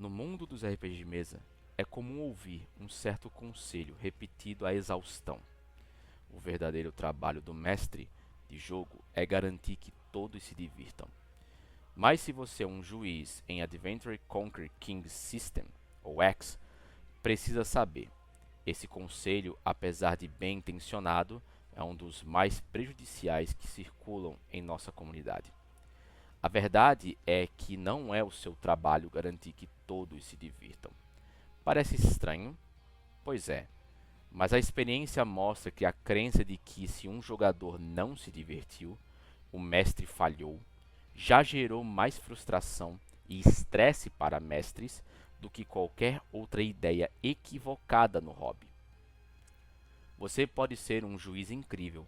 No mundo dos RPGs de mesa, é comum ouvir um certo conselho repetido à exaustão. O verdadeiro trabalho do mestre de jogo é garantir que todos se divirtam. Mas se você é um juiz em Adventure Conquer Kings System, ou X, precisa saber. Esse conselho, apesar de bem intencionado, é um dos mais prejudiciais que circulam em nossa comunidade. A verdade é que não é o seu trabalho garantir que todos se divirtam. Parece estranho? Pois é, mas a experiência mostra que a crença de que se um jogador não se divertiu, o mestre falhou, já gerou mais frustração e estresse para mestres do que qualquer outra ideia equivocada no hobby. Você pode ser um juiz incrível,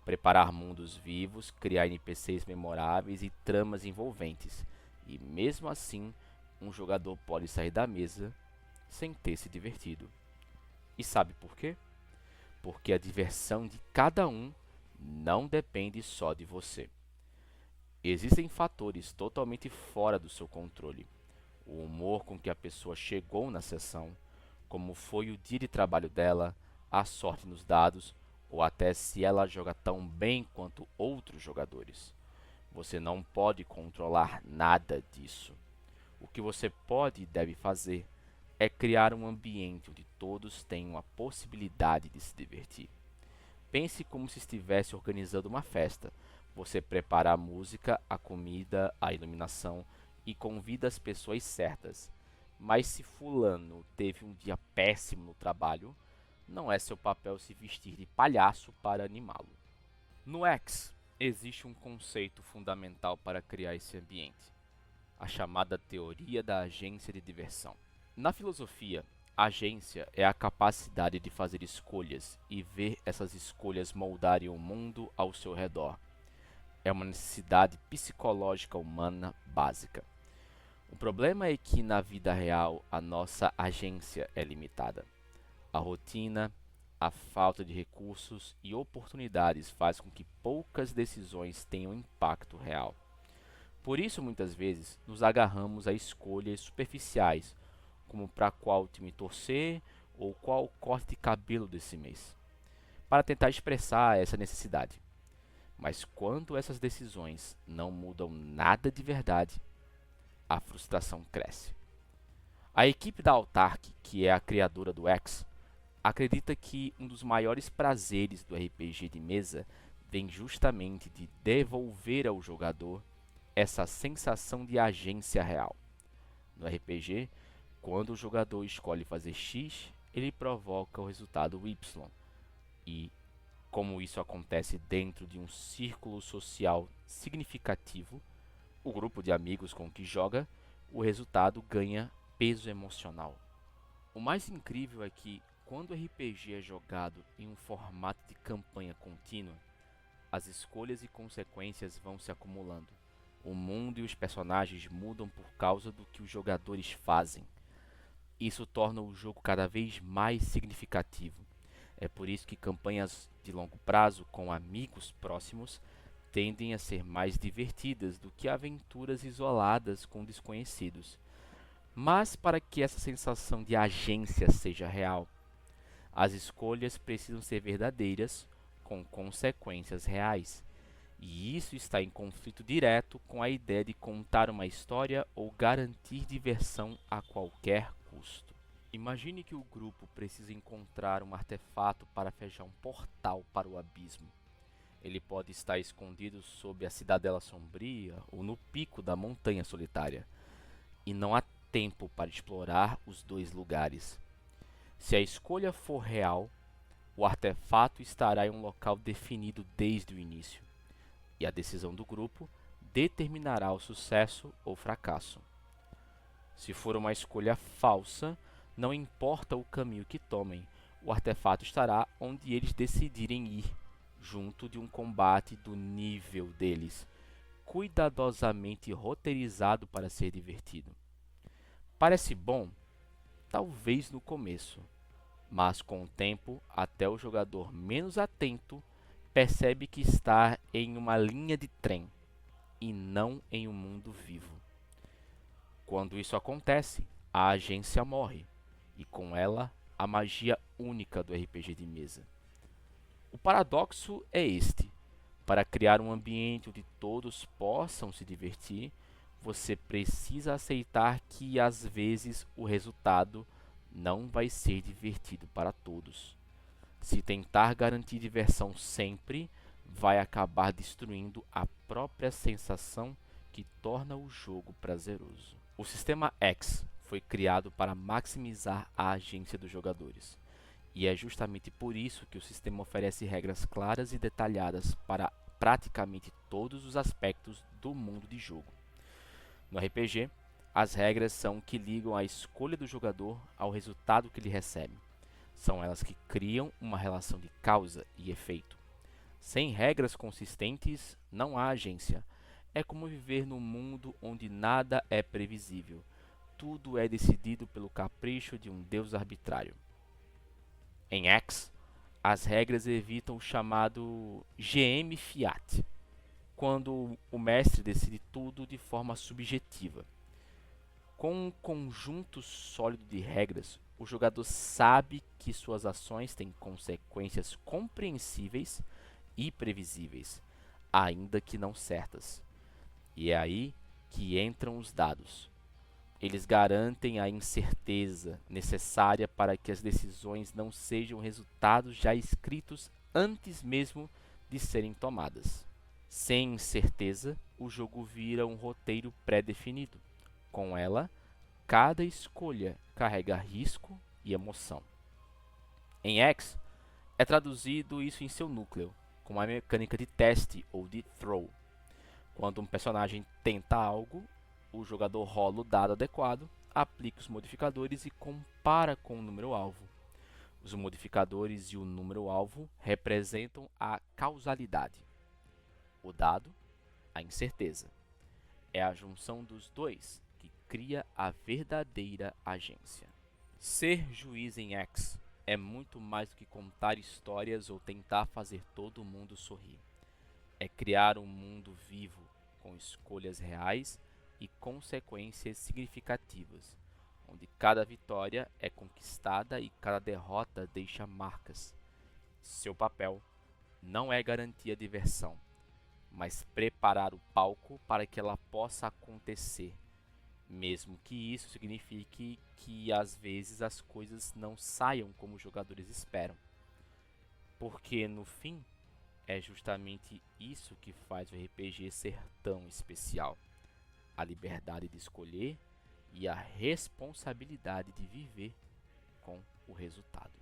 preparar mundos vivos, criar NPCs memoráveis e tramas envolventes, e mesmo assim, um jogador pode sair da mesa sem ter se divertido. E sabe por quê? Porque a diversão de cada um não depende só de você. Existem fatores totalmente fora do seu controle. O humor com que a pessoa chegou na sessão, como foi o dia de trabalho dela, a sorte nos dados, ou até se ela joga tão bem quanto outros jogadores. Você não pode controlar nada disso. O que você pode e deve fazer é criar um ambiente onde todos tenham a possibilidade de se divertir. Pense como se estivesse organizando uma festa. Você prepara a música, a comida, a iluminação e convida as pessoas certas. Mas se fulano teve um dia péssimo no trabalho, não é seu papel se vestir de palhaço para animá-lo. No X, existe um conceito fundamental para criar esse ambiente, a chamada teoria da agência de diversão. Na filosofia, agência é a capacidade de fazer escolhas e ver essas escolhas moldarem o mundo ao seu redor. É uma necessidade psicológica humana básica. O problema é que na vida real a nossa agência é limitada. A rotina, a falta de recursos e oportunidades faz com que poucas decisões tenham impacto real. Por isso, muitas vezes, nos agarramos a escolhas superficiais, como para qual time torcer ou qual corte de cabelo desse mês, para tentar expressar essa necessidade. Mas quando essas decisões não mudam nada de verdade, a frustração cresce. A equipe da Autark, que é a criadora do X, acredita que um dos maiores prazeres do RPG de mesa vem justamente de devolver ao jogador essa sensação de agência real. No RPG, quando o jogador escolhe fazer X, ele provoca o resultado Y. E, como isso acontece dentro de um círculo social significativo, o grupo de amigos com que joga, o resultado ganha peso emocional. O mais incrível é que, quando o RPG é jogado em um formato de campanha contínua, as escolhas e consequências vão se acumulando. O mundo e os personagens mudam por causa do que os jogadores fazem. Isso torna o jogo cada vez mais significativo. É por isso que campanhas de longo prazo com amigos próximos tendem a ser mais divertidas do que aventuras isoladas com desconhecidos. Mas para que essa sensação de agência seja real, as escolhas precisam ser verdadeiras, com consequências reais. E isso está em conflito direto com a ideia de contar uma história ou garantir diversão a qualquer custo. Imagine que o grupo precisa encontrar um artefato para fechar um portal para o abismo. Ele pode estar escondido sob a Cidadela Sombria ou no pico da Montanha Solitária, e não há tempo para explorar os dois lugares. Se a escolha for real, o artefato estará em um local definido desde o início, e a decisão do grupo determinará o sucesso ou fracasso. Se for uma escolha falsa, não importa o caminho que tomem, o artefato estará onde eles decidirem ir, junto de um combate do nível deles, cuidadosamente roteirizado para ser divertido. Parece bom? Talvez no começo, mas com o tempo, até o jogador menos atento percebe que está em uma linha de trem e não em um mundo vivo. Quando isso acontece, a agência morre, e com ela a magia única do RPG de mesa. O paradoxo é este: para criar um ambiente onde todos possam se divertir, você precisa aceitar que às vezes o resultado não vai ser divertido para todos. Se tentar garantir diversão sempre, vai acabar destruindo a própria sensação que torna o jogo prazeroso. O sistema X foi criado para maximizar a agência dos jogadores. E é justamente por isso que o sistema oferece regras claras e detalhadas para praticamente todos os aspectos do mundo de jogo. No RPG, as regras são o que ligam a escolha do jogador ao resultado que ele recebe. São elas que criam uma relação de causa e efeito. Sem regras consistentes, não há agência. É como viver num mundo onde nada é previsível. Tudo é decidido pelo capricho de um deus arbitrário. Em X, as regras evitam o chamado GM Fiat, quando o mestre decide tudo de forma subjetiva. Com um conjunto sólido de regras, o jogador sabe que suas ações têm consequências compreensíveis e previsíveis, ainda que não certas. E é aí que entram os dados. Eles garantem a incerteza necessária para que as decisões não sejam resultados já escritos antes mesmo de serem tomadas. Sem incerteza, o jogo vira um roteiro pré-definido. Com ela, cada escolha carrega risco e emoção. Em X, é traduzido isso em seu núcleo, como a mecânica de teste ou de throw. Quando um personagem tenta algo, o jogador rola o dado adequado, aplica os modificadores e compara com o número-alvo. Os modificadores e o número-alvo representam a causalidade. O dado, a incerteza. É a junção dos dois que cria a verdadeira agência. Ser juiz em X é muito mais do que contar histórias ou tentar fazer todo mundo sorrir. É criar um mundo vivo, com escolhas reais e consequências significativas, onde cada vitória é conquistada e cada derrota deixa marcas. Seu papel não é garantir a diversão, mas preparar o palco para que ela possa acontecer, mesmo que isso signifique que às vezes as coisas não saiam como os jogadores esperam. Porque no fim, é justamente isso que faz o RPG ser tão especial: a liberdade de escolher e a responsabilidade de viver com o resultado.